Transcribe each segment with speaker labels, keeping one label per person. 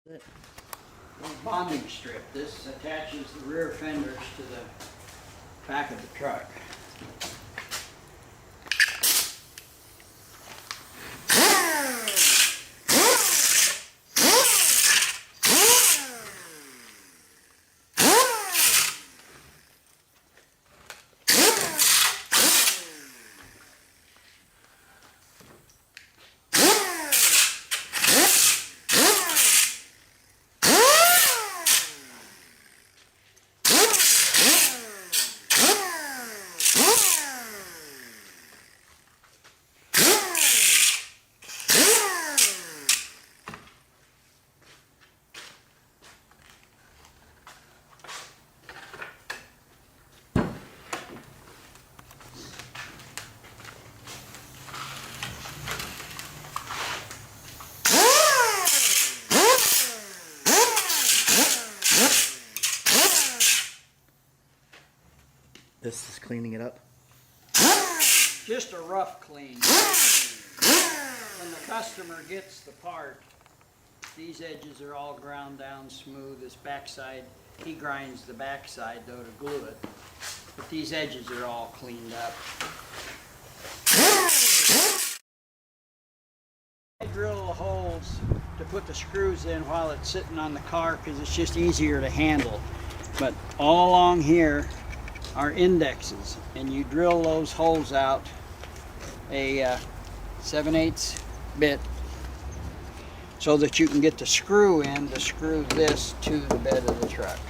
Speaker 1: Little bonding strip. This attaches the rear fenders to the back of the truck.
Speaker 2: This is cleaning it up?
Speaker 1: Just a rough clean. When the customer gets the part, these edges are all ground down smooth. This backside, he grinds the backside though to glue it. But these edges are all cleaned up. I drill the holes to put the screws in while it's sitting on the car because it's just easier to handle. But all along here are indexes, and you drill those holes out a 7/8 bit so that you can get the screw in to screw this to the bed of the truck.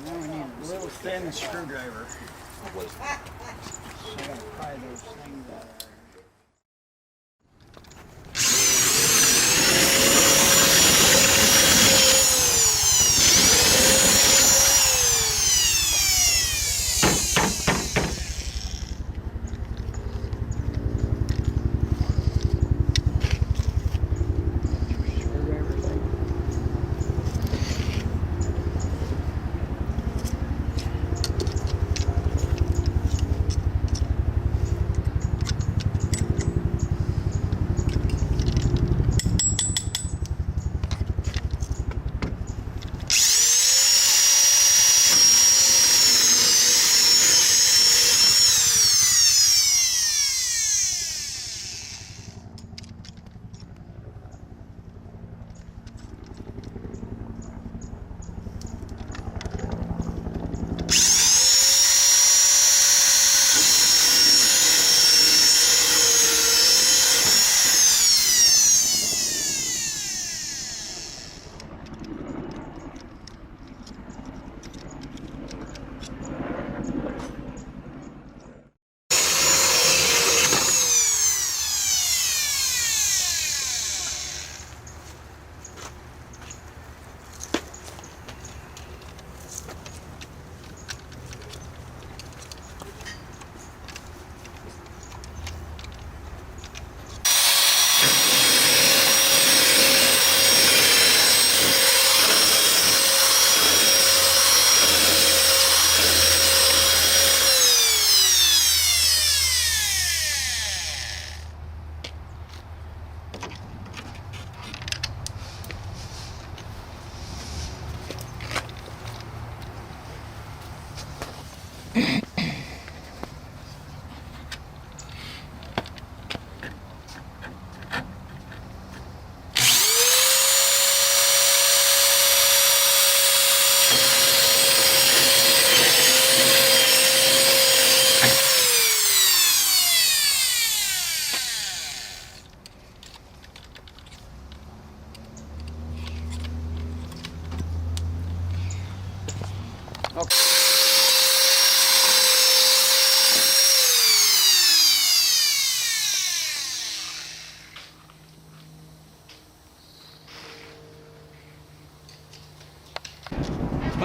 Speaker 1: Now we need a little thin screwdriver. So I'm going to pry those things out.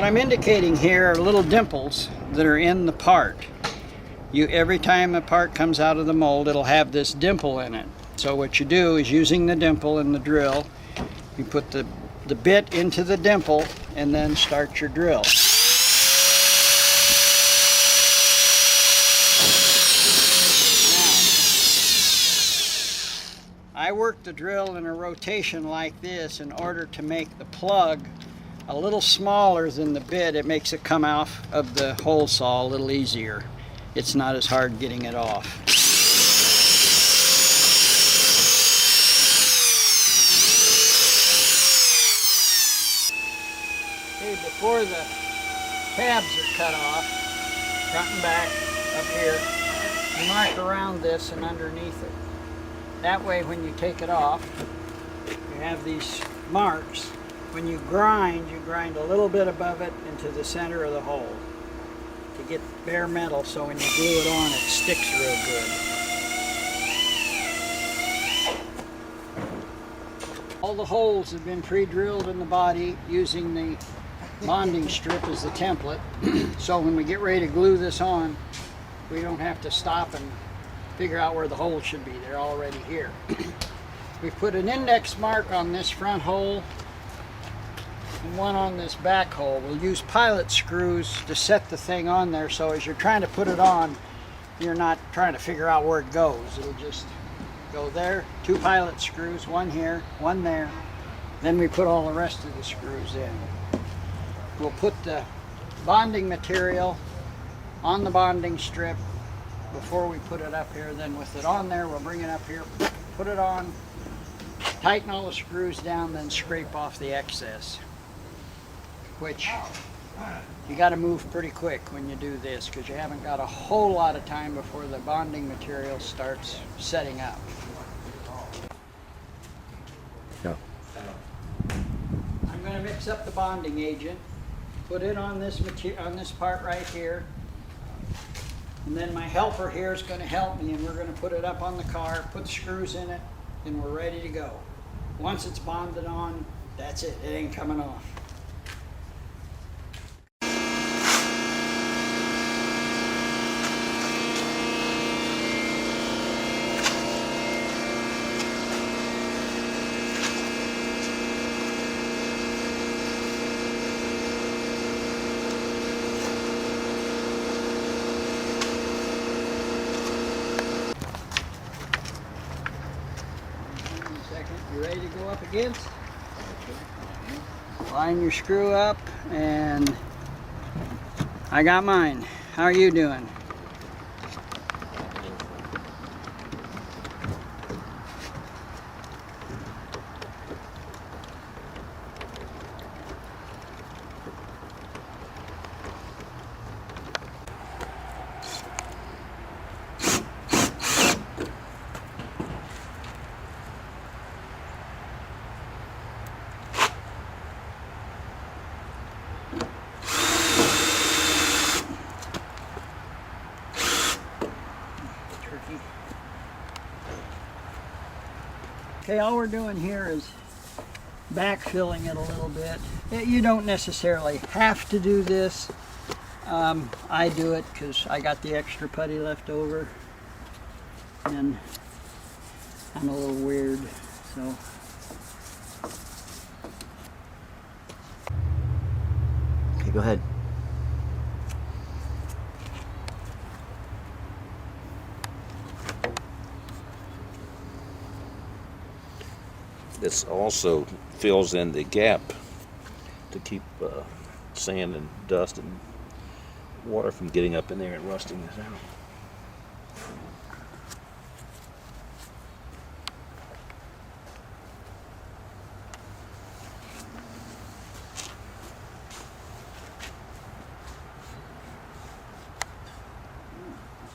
Speaker 1: What I'm indicating here are little dimples that are in the part. Every time a part comes out of the mold, it'll have this dimple in it. So what you do is, using the dimple in the drill, you put the bit into the dimple and then start your drill. I work the drill in a rotation like this in order to make the plug a little smaller than the bit. It makes it come off of the hole saw a little easier. It's not as hard getting it off. Okay, before the tabs are cut off, front and back up here, you mark around this and underneath it. That way when you take it off, you have these marks. When you grind a little bit above it into the center of the hole to get bare metal, so when you glue it on, it sticks real good. All the holes have been pre-drilled in the body using the bonding strip as the template. So when we get ready to glue this on, we don't have to stop and figure out where the holes should be. They're already here. We put an index mark on this front hole and one on this back hole. We'll use pilot screws to set the thing on there, so as you're trying to put it on, you're not trying to figure out where it goes. It'll just go there. 2 pilot screws, one here, one there. Then we put all the rest of the screws in. We'll put the bonding material on the bonding strip before we put it up here. Then with it on there, we'll bring it up here, put it on, tighten all the screws down, then scrape off the excess, which you got to move pretty quick when you do this, because you haven't got a whole lot of time before the bonding material starts setting up.
Speaker 2: Yeah.
Speaker 1: I'm going to mix up the bonding agent, put it on this part right here, and then my helper here is going to help me, and we're going to put it up on the car, put the screws in it, and we're ready to go. Once it's bonded on, that's it. It ain't coming off. You ready to go up against? Line your screw up, and I got mine. How are you doing? Okay, all we're doing here is backfilling it a little bit. You don't necessarily have to do this. I do it because I got the extra putty left over, and I'm a little weird, so.
Speaker 2: Okay, go ahead.
Speaker 3: This also fills in the gap to keep sand and dust and water from getting up in there and rusting this out.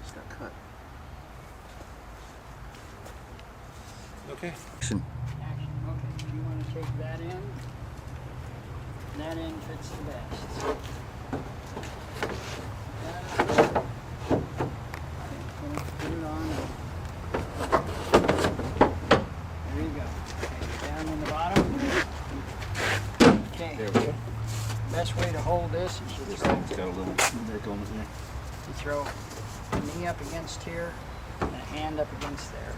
Speaker 2: Just got cut.
Speaker 3: Okay.
Speaker 2: Action.
Speaker 1: Okay, you want to take that in? That end fits the best. Put it on. There you go. Okay, down in the bottom. Okay.
Speaker 2: There we go.
Speaker 1: Best way to hold this You throw a knee up against here and a hand up against there.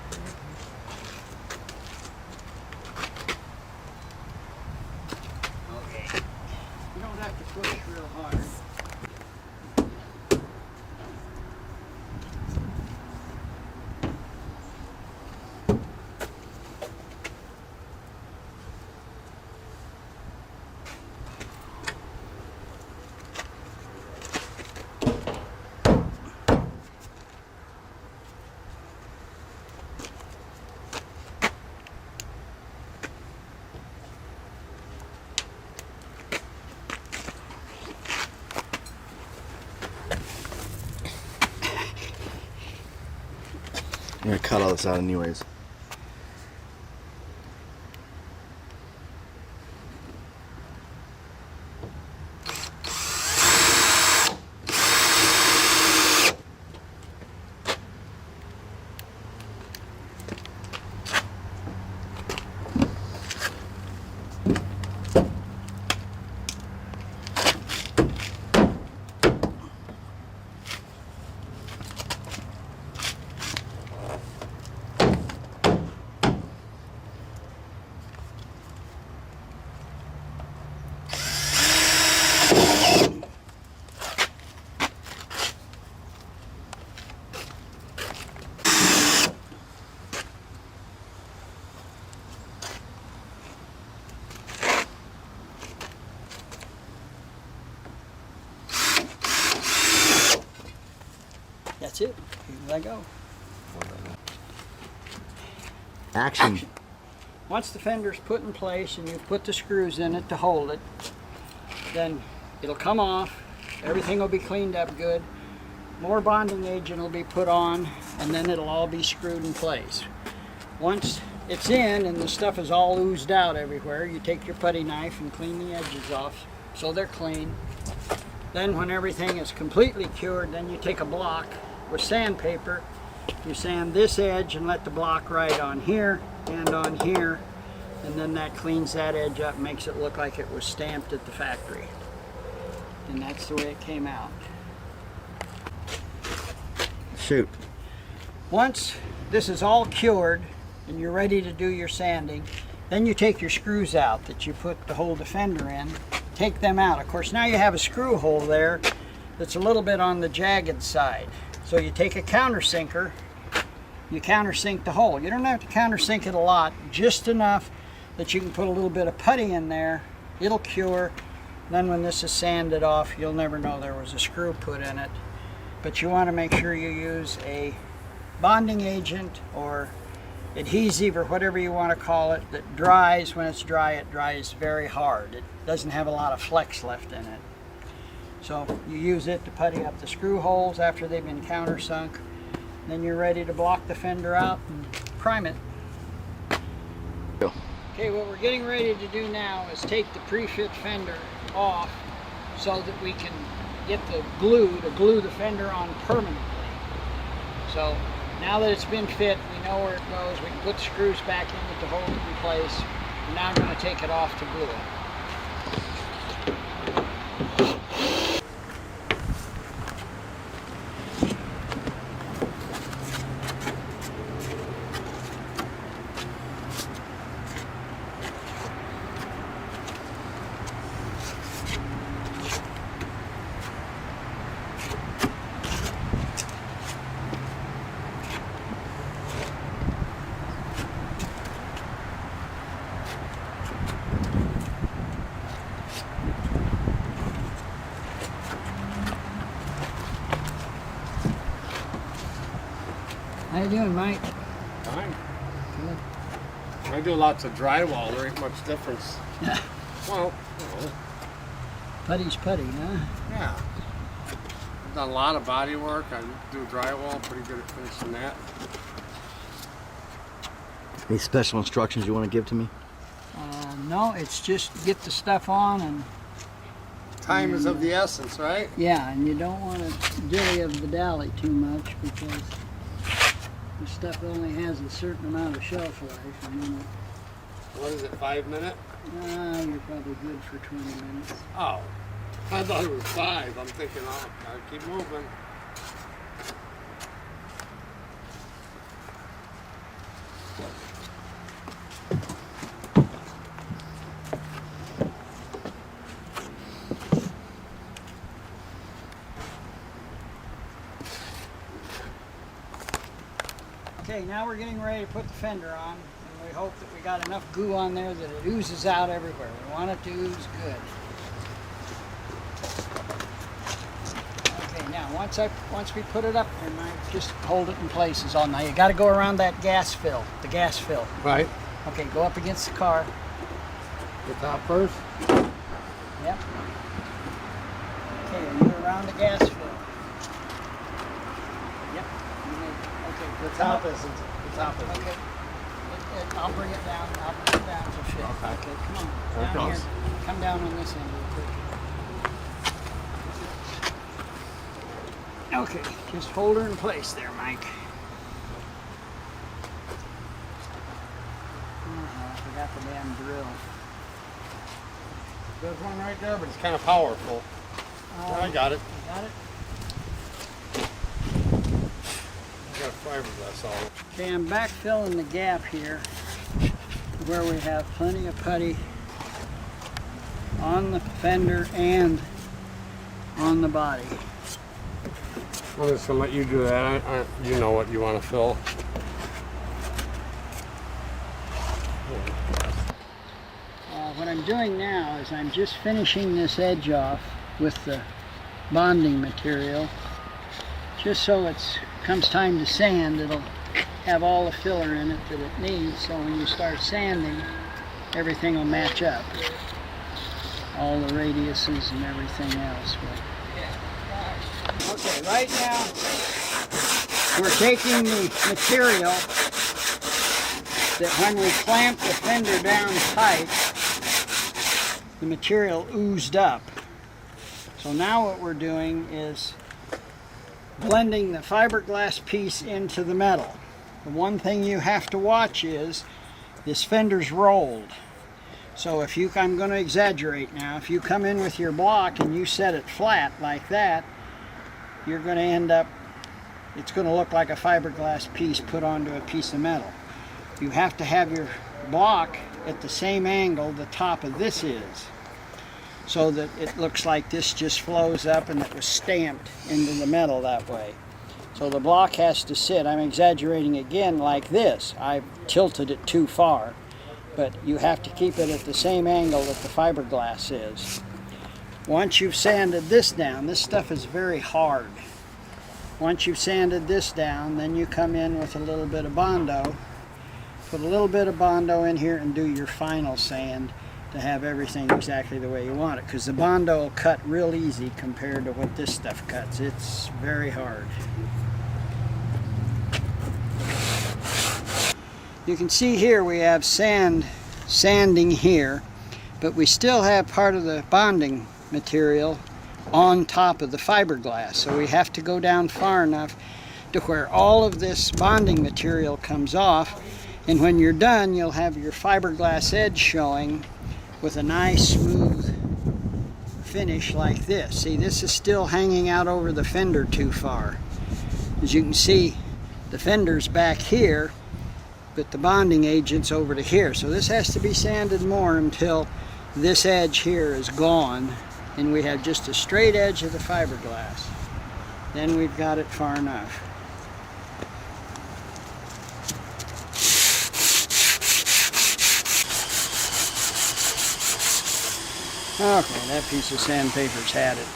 Speaker 1: Okay. You don't have to push real hard.
Speaker 2: I'm gonna cut all this out anyways. That's it. Here I go. Action.
Speaker 1: Once the fender's put in place and you put the screws in it to hold it, then it'll come off. Everything will be cleaned up good. More bonding agent will be put on, and then it'll all be screwed in place. Once it's in and the stuff is all oozed out everywhere, you take your putty knife and clean the edges off so they're clean. Then when everything is completely cured, then you take a block with sandpaper. You sand this edge and let the block ride on here and on here, and then that cleans that edge up, makes it look like it was stamped at the factory. And that's the way it came out.
Speaker 2: Shoot.
Speaker 1: Once this is all cured and you're ready to do your sanding, then you take your screws out that you put to hold the fender in. Take them out. Of course, now you have a screw hole there that's a little bit on the jagged side. So you take a countersinker, you countersink the hole. You don't have to countersink it a lot, just enough that you can put a little bit of putty in there. It'll cure. Then when this is sanded off, you'll never know there was a screw put in it. But you want to make sure you use a bonding agent or adhesive or whatever you want to call it that dries. When it's dry, it dries very hard. It doesn't have a lot of flex left in it. So you use it to putty up the screw holes after they've been countersunk. Then you're ready to block the fender out and prime it.
Speaker 2: Go.
Speaker 1: Okay, what we're getting ready to do now is take the pre-fit fender off so that we can get the glue to glue the fender on permanently. So now that it's been fit, we know where it goes. We can put the screws back in it to hold it in place. We're now going to take it off to glue it. How you doing, Mike?
Speaker 4: Fine.
Speaker 1: Good.
Speaker 4: I do lots of drywall. There ain't much difference.
Speaker 1: Yeah.
Speaker 4: Well, you know,
Speaker 1: Putty's putty, huh?
Speaker 4: yeah. I've done a lot of body work. I do drywall. Pretty good at finishing that.
Speaker 2: Any special instructions you want to give to me?
Speaker 1: No, it's just get the stuff on and
Speaker 4: Time is of the essence, right?
Speaker 1: yeah, and you don't want to dilly of the dally too much because the stuff only has a certain amount of shelf life, and then
Speaker 4: What is it, 5 minutes?
Speaker 1: you're probably good for 20 minutes.
Speaker 4: Oh, I thought it was 5. I'm thinking, oh, gotta keep moving.
Speaker 1: Okay, now we're getting ready to put the fender on, and we hope that we got enough goo on there that it oozes out everywhere. We want it to ooze good. Okay, now once we put it up there, Mike, just hold it in place is all. Now you got to go around that gas fill, the gas fill.
Speaker 4: Right.
Speaker 1: Okay, go up against the car.
Speaker 4: The top first.
Speaker 1: Yep. Okay, and you're around the gas fill. Yep. Okay.
Speaker 2: The top isn't. The top isn't.
Speaker 1: Okay. I'll bring it down. I'll bring it down to fit. Okay, come on.
Speaker 2: There it
Speaker 1: Down
Speaker 2: goes.
Speaker 1: here. Come down on this end real quick. Okay, just hold her in place there, Mike. Oh, I forgot the damn drill.
Speaker 4: There's one right there, but it's kind of powerful. I got it.
Speaker 1: You got it?
Speaker 4: I got fiberglass all.
Speaker 1: Okay, I'm backfilling the gap here where we have plenty of putty on the fender and on the body.
Speaker 4: I'm just gonna let you do that. You know what you want to fill.
Speaker 1: What I'm doing now is I'm just finishing this edge off with the bonding material, just so it comes time to sand, it'll have all the filler in it that it needs, so when you start sanding, everything will match up. All the radiuses and everything else will. Okay, right now we're taking the material that when we clamped the fender down tight, the material oozed up. So now what we're doing is blending the fiberglass piece into the metal. The one thing you have to watch is this fender's rolled. So if you, I'm going to exaggerate now, if you come in with your block and you set it flat like that, you're going to end up, it's going to look like a fiberglass piece put onto a piece of metal. You have to have your block at the same angle the top of this is, so that it looks like this just flows up and it was stamped into the metal that way. So the block has to sit, I'm exaggerating again, like this. I've tilted it too far, but you have to keep it at the same angle that the fiberglass is. Once you've sanded this down, this stuff is very hard. Once you've sanded this down, then you come in with a little bit of Bondo. Put a little bit of Bondo in here and do your final sand to have everything exactly the way you want it, because the Bondo will cut real easy compared to what this stuff cuts. It's very hard. You can see here we have sanding here, but we still have part of the bonding material on top of the fiberglass, so we have to go down far enough to where all of this bonding material comes off, and when you're done you'll have your fiberglass edge showing with a nice smooth finish like this. See, this is still hanging out over the fender too far. As you can see, the fender's back here, but the bonding agent's over to here. So this has to be sanded more until this edge here is gone and we have just a straight edge of the fiberglass. Then we've got it far enough. Okay, that piece of sandpaper's had it.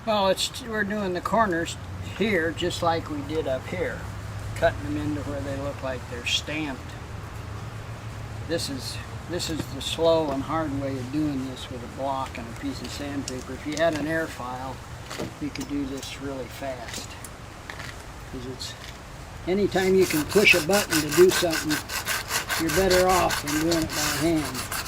Speaker 1: Well, we're doing the corners here just like we did up here, cutting them into where they look like they're stamped. This is the slow and hard way of doing this with a block and a piece of sandpaper. If you had an air file, you could do this really fast. Because it's, anytime you can push a button to do something, you're better off than doing it by hand.